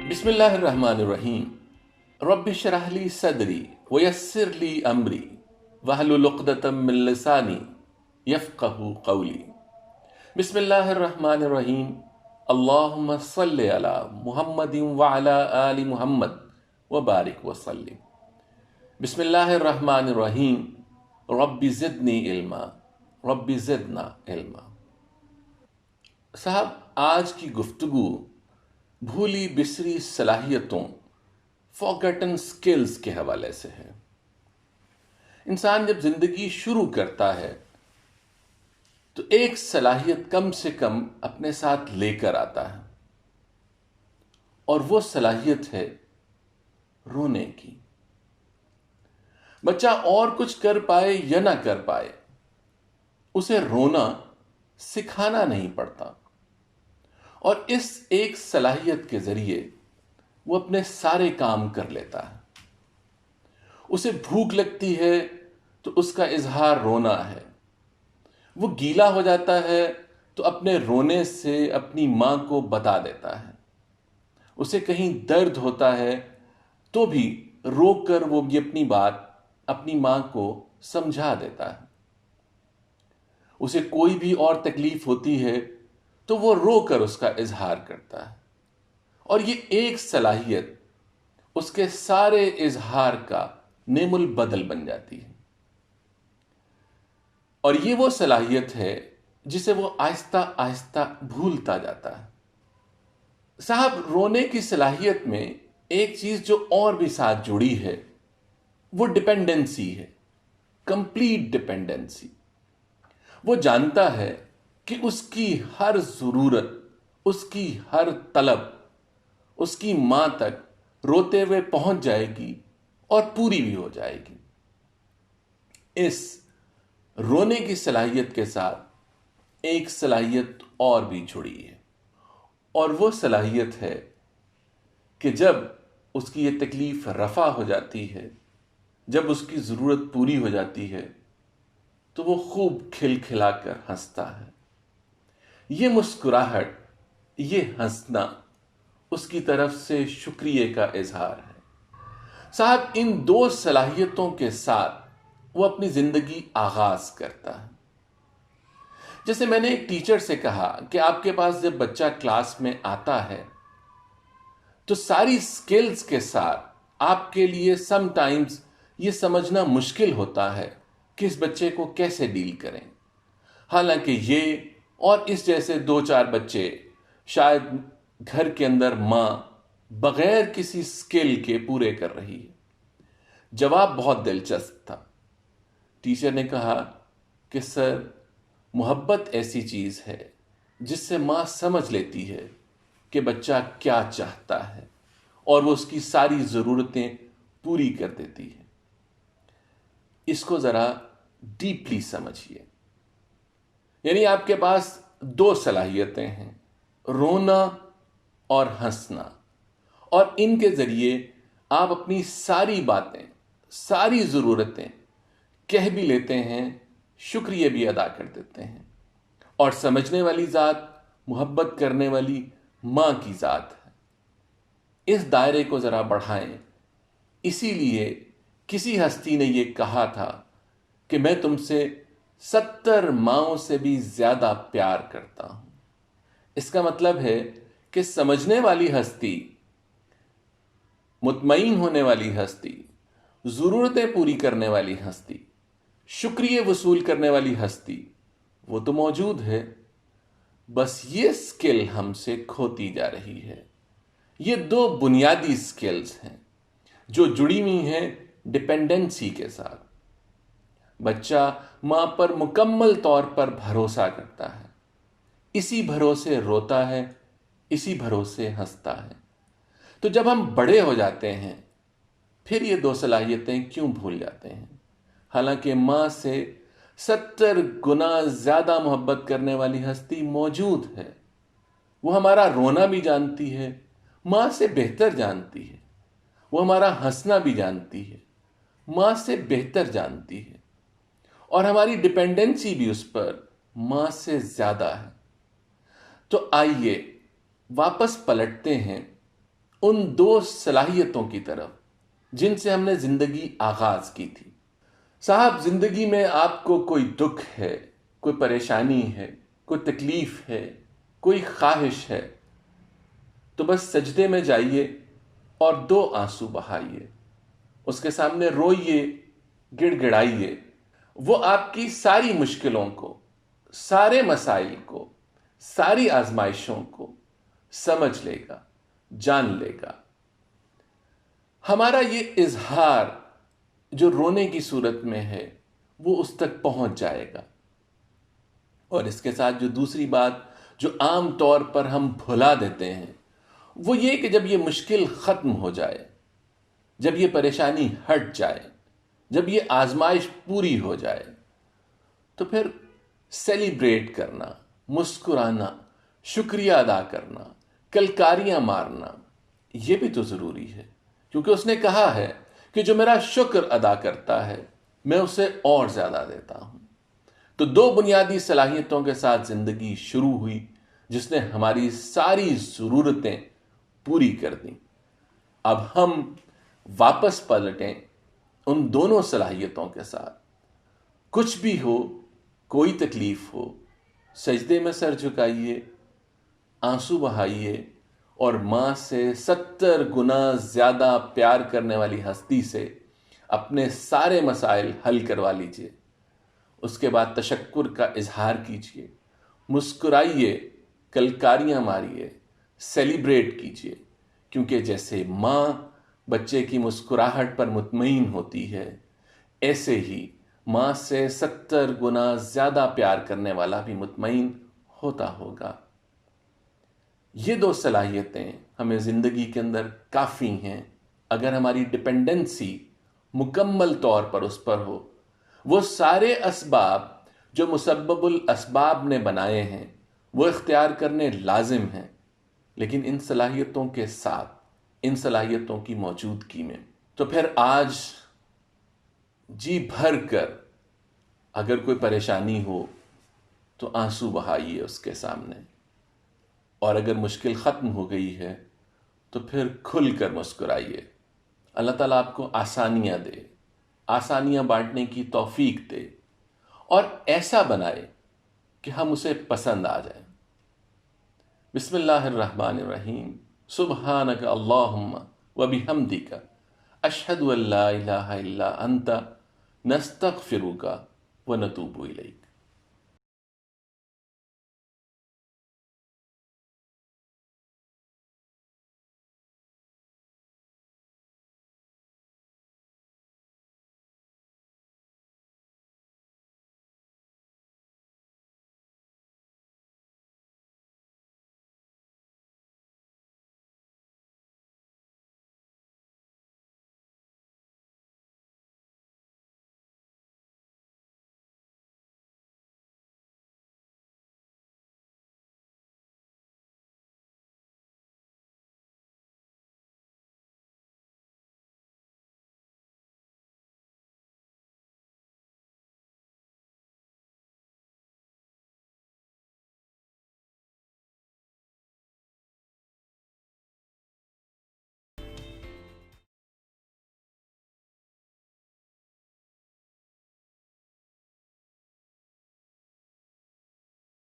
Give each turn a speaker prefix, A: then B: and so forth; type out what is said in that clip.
A: بسم اللہ الرحمن الرحیم رب اشرح لی صدری ویسر لی امری واحلل عقدۃ من لسانی یفقہوا قولی۔ بسم اللہ الرحمن الرحیم اللہم صلی علی محمد وعلی آل محمد وبارک وسلم۔ بسم اللہ الرحمن الرحیم رب زدنی علما رب زدنا علما۔ صاحب، آج کی گفتگو بھولی بسری صلاحیتوں فارگٹن سکلز کے حوالے سے ہے۔ انسان جب زندگی شروع کرتا ہے تو ایک صلاحیت کم سے کم اپنے ساتھ لے کر آتا ہے، اور وہ صلاحیت ہے رونے کی۔ بچہ اور کچھ کر پائے یا نہ کر پائے، اسے رونا سکھانا نہیں پڑتا، اور اس ایک صلاحیت کے ذریعے وہ اپنے سارے کام کر لیتا ہے۔ اسے بھوک لگتی ہے تو اس کا اظہار رونا ہے، وہ گیلا ہو جاتا ہے تو اپنے رونے سے اپنی ماں کو بتا دیتا ہے، اسے کہیں درد ہوتا ہے تو بھی رو کر وہ بھی اپنی بات اپنی ماں کو سمجھا دیتا ہے، اسے کوئی بھی اور تکلیف ہوتی ہے تو وہ رو کر اس کا اظہار کرتا ہے، اور یہ ایک صلاحیت اس کے سارے اظہار کا نعم البدل بن جاتی ہے۔ اور یہ وہ صلاحیت ہے جسے وہ آہستہ آہستہ بھولتا جاتا ہے۔ صاحب، رونے کی صلاحیت میں ایک چیز جو اور بھی ساتھ جڑی ہے وہ ڈپینڈنسی ہے، کمپلیٹ ڈپینڈنسی۔ وہ جانتا ہے کہ اس کی ہر ضرورت، اس کی ہر طلب اس کی ماں تک روتے ہوئے پہنچ جائے گی اور پوری بھی ہو جائے گی۔ اس رونے کی صلاحیت کے ساتھ ایک صلاحیت اور بھی جڑی ہے، اور وہ صلاحیت ہے کہ جب اس کی یہ تکلیف رفع ہو جاتی ہے، جب اس کی ضرورت پوری ہو جاتی ہے تو وہ خوب کھل کھلا کر ہنستا ہے۔ یہ مسکراہٹ، یہ ہنسنا اس کی طرف سے شکریہ کا اظہار ہے۔ صاحب، ان دو صلاحیتوں کے ساتھ وہ اپنی زندگی آغاز کرتا ہے۔ جیسے میں نے ایک ٹیچر سے کہا کہ آپ کے پاس جب بچہ کلاس میں آتا ہے تو ساری سکلز کے ساتھ آپ کے لیے سم ٹائمز یہ سمجھنا مشکل ہوتا ہے کہ اس بچے کو کیسے ڈیل کریں، حالانکہ یہ اور اس جیسے 2-4 بچے شاید گھر کے اندر ماں بغیر کسی سکل کے پورے کر رہی ہے۔ جواب بہت دلچسپ تھا۔ ٹیچر نے کہا کہ سر، محبت ایسی چیز ہے جس سے ماں سمجھ لیتی ہے کہ بچہ کیا چاہتا ہے، اور وہ اس کی ساری ضرورتیں پوری کر دیتی ہے۔ اس کو ذرا ڈیپلی سمجھیے۔ یعنی آپ کے پاس 2 صلاحیتیں ہیں، رونا اور ہنسنا، اور ان کے ذریعے آپ اپنی ساری باتیں، ساری ضرورتیں کہہ بھی لیتے ہیں، شکریہ بھی ادا کر دیتے ہیں، اور سمجھنے والی ذات، محبت کرنے والی ماں کی ذات ہے۔ اس دائرے کو ذرا بڑھائیں۔ اسی لیے کسی ہستی نے یہ کہا تھا کہ میں تم سے 70 ماؤں سے بھی زیادہ پیار کرتا ہوں۔ اس کا مطلب ہے کہ سمجھنے والی ہستی، مطمئن ہونے والی ہستی، ضرورتیں پوری کرنے والی ہستی، شکریہ وصول کرنے والی ہستی، وہ تو موجود ہے، بس یہ سکل ہم سے کھوتی جا رہی ہے۔ یہ 2 بنیادی سکلز ہیں جو جڑی ہوئی ہیں ڈپینڈنسی کے ساتھ۔ بچہ ماں پر مکمل طور پر بھروسہ کرتا ہے، اسی بھروسے روتا ہے، اسی بھروسے ہنستا ہے۔ تو جب ہم بڑے ہو جاتے ہیں پھر یہ 2 صلاحیتیں کیوں بھول جاتے ہیں؟ حالانکہ ماں سے 70 گنا زیادہ محبت کرنے والی ہستی موجود ہے۔ وہ ہمارا رونا بھی جانتی ہے، ماں سے بہتر جانتی ہے۔ وہ ہمارا ہنسنا بھی جانتی ہے، ماں سے بہتر جانتی ہے، اور ہماری ڈپینڈنسی بھی اس پر ماں سے زیادہ ہے۔ تو آئیے واپس پلٹتے ہیں ان دو صلاحیتوں کی طرف جن سے ہم نے زندگی آغاز کی تھی۔ صاحب، زندگی میں آپ کو کوئی دکھ ہے، کوئی پریشانی ہے، کوئی تکلیف ہے، کوئی خواہش ہے، تو بس سجدے میں جائیے اور 2 آنسو بہائیے، اس کے سامنے روئیے، گڑ گڑائیے۔ وہ آپ کی ساری مشکلوں کو، سارے مسائل کو، ساری آزمائشوں کو سمجھ لے گا، جان لے گا۔ ہمارا یہ اظہار جو رونے کی صورت میں ہے وہ اس تک پہنچ جائے گا۔ اور اس کے ساتھ جو دوسری بات جو عام طور پر ہم بھلا دیتے ہیں وہ یہ کہ جب یہ مشکل ختم ہو جائے، جب یہ پریشانی ہٹ جائے، جب یہ آزمائش پوری ہو جائے، تو پھر سیلیبریٹ کرنا، مسکرانا، شکریہ ادا کرنا، کلکاریاں مارنا، یہ بھی تو ضروری ہے، کیونکہ اس نے کہا ہے کہ جو میرا شکر ادا کرتا ہے میں اسے اور زیادہ دیتا ہوں۔ تو 2 بنیادی صلاحیتوں کے ساتھ زندگی شروع ہوئی جس نے ہماری ساری ضرورتیں پوری کر دیں۔ اب ہم واپس پلٹیں ان دونوں صلاحیتوں کے ساتھ۔ کچھ بھی ہو، کوئی تکلیف ہو، سجدے میں سر جھکائیے، آنسو بہائیے، اور ماں سے 70 گنا زیادہ پیار کرنے والی ہستی سے اپنے سارے مسائل حل کروا لیجئے۔ اس کے بعد تشکر کا اظہار کیجئے، مسکرائیے، کلکاریاں ماریے، سیلیبریٹ کیجئے، کیونکہ جیسے ماں بچے کی مسکراہٹ پر مطمئن ہوتی ہے، ایسے ہی ماں سے 70 گنا زیادہ پیار کرنے والا بھی مطمئن ہوتا ہوگا۔ یہ 2 صلاحیتیں ہمیں زندگی کے اندر کافی ہیں اگر ہماری ڈپینڈنسی مکمل طور پر اس پر ہو۔ وہ سارے اسباب جو مسبب الاسباب نے بنائے ہیں وہ اختیار کرنے لازم ہیں، لیکن ان صلاحیتوں کے ساتھ، ان صلاحیتوں کی موجودگی میں۔ تو پھر آج جی بھر کر اگر کوئی پریشانی ہو تو آنسو بہائیے اس کے سامنے، اور اگر مشکل ختم ہو گئی ہے تو پھر کھل کر مسکرائیے۔ اللہ تعالیٰ آپ کو آسانیاں دے، آسانیاں بانٹنے کی توفیق دے، اور ایسا بنائے کہ ہم اسے پسند آ جائیں۔ بسم اللہ الرحمن الرحیم۔ سبحانک اللہم وبحمدک، اشہد ان لا الہ الا انت، نستغفرک ونتوب الیک۔